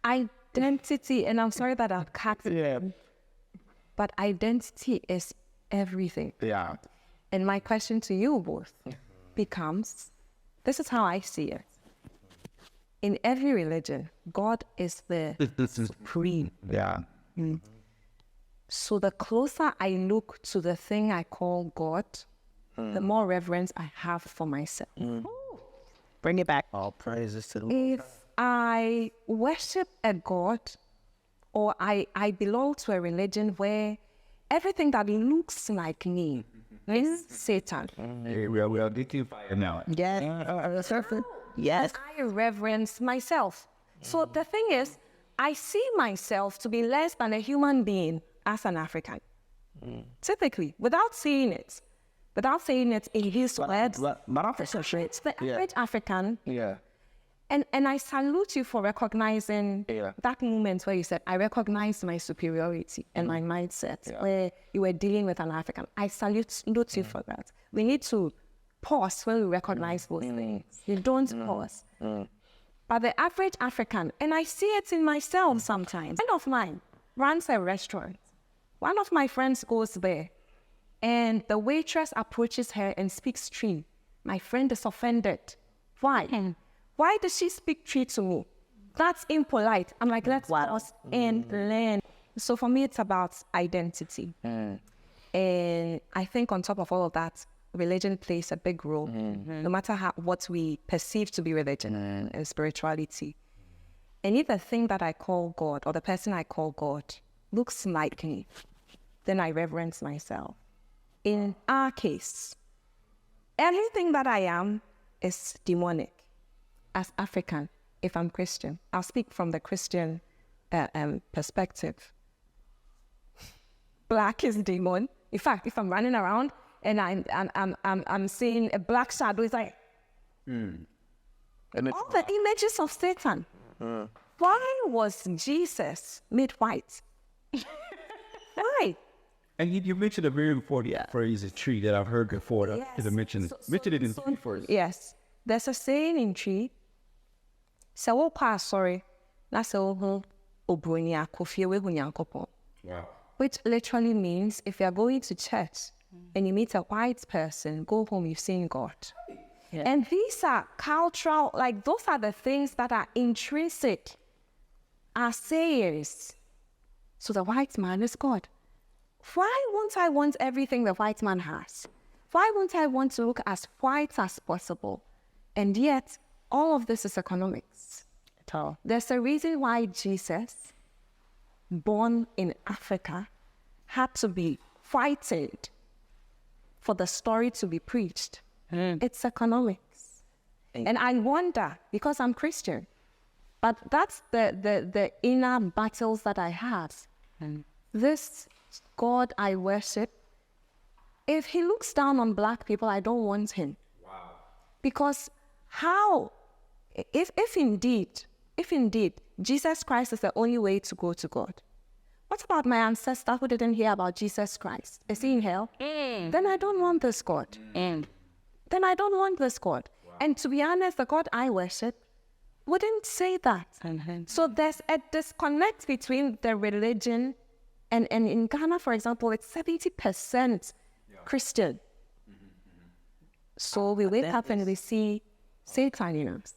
identity, and I'm sorry that I've cut it, but identity is everything. Yeah. And my question to you both becomes, this is how I see it. In every religion, God is the supreme. Yeah. So the closer I look to the thing I call God, the more reverence I have for myself. Bring it back. All praises to the Lord. If I worship a God, or I belong to a religion where everything that looks like me is Satan, We are identifying now. Yes. Yes. I reverence myself. So the thing is, I see myself to be less than a human being as an African. Typically, without saying it in his words, it's the average African. Yeah. And I salute you for recognizing that moment where you said, I recognize my superiority and my mindset, where you were dealing with an African. I salute you for that. We need to pause when we recognize those things. You don't pause. But the average African, and I see it in myself sometimes. A friend of mine runs a restaurant. One of my friends goes there, and the waitress approaches her and speaks Tree. My friend is offended. Why? Why does she speak Tree to me? That's impolite. I'm like, let's pause and learn. So for me, it's about identity. And I think on top of all of that, religion plays a big role, no matter what we perceive to be religion and spirituality. And if the thing that I call God, or the person I call God, looks like me, then I reverence myself. In our case, anything that I am is demonic. As African, if I'm Christian, I'll speak from the Christian perspective. Black is demon. In fact, if I'm running around and I'm seeing a black shadow, it's like all the images of Satan. Why was Jesus made white? Why? And you mentioned a very important phrase, a tree, that I've heard before. Yes. Mention it in three first. Yes. There's a saying in Tree, so sorry, that's wow. Which literally means if you're going to church and you meet a white person, go home, you've seen God. Yeah. And these are cultural, like those are the things that are intrinsic, are sayers. So the white man is God. Why won't I want everything the white man has? Why won't I want to look as white as possible? And yet, all of this is economics. There's a reason why Jesus, born in Africa, had to be whited for the story to be preached. It's economics. And I wonder, because I'm Christian, but that's the inner battles that I have. This God I worship, if he looks down on black people, I don't want him. Wow. Because how, if indeed Jesus Christ is the only way to go to God, what about my ancestor who didn't hear about Jesus Christ? Is he in hell? Then I don't want this God. Then I don't want this God. Wow. And to be honest, the God I worship wouldn't say that. So there's a disconnect between the religion and in Ghana, for example, it's 70% Christian. So we wake up and we see Satan in us.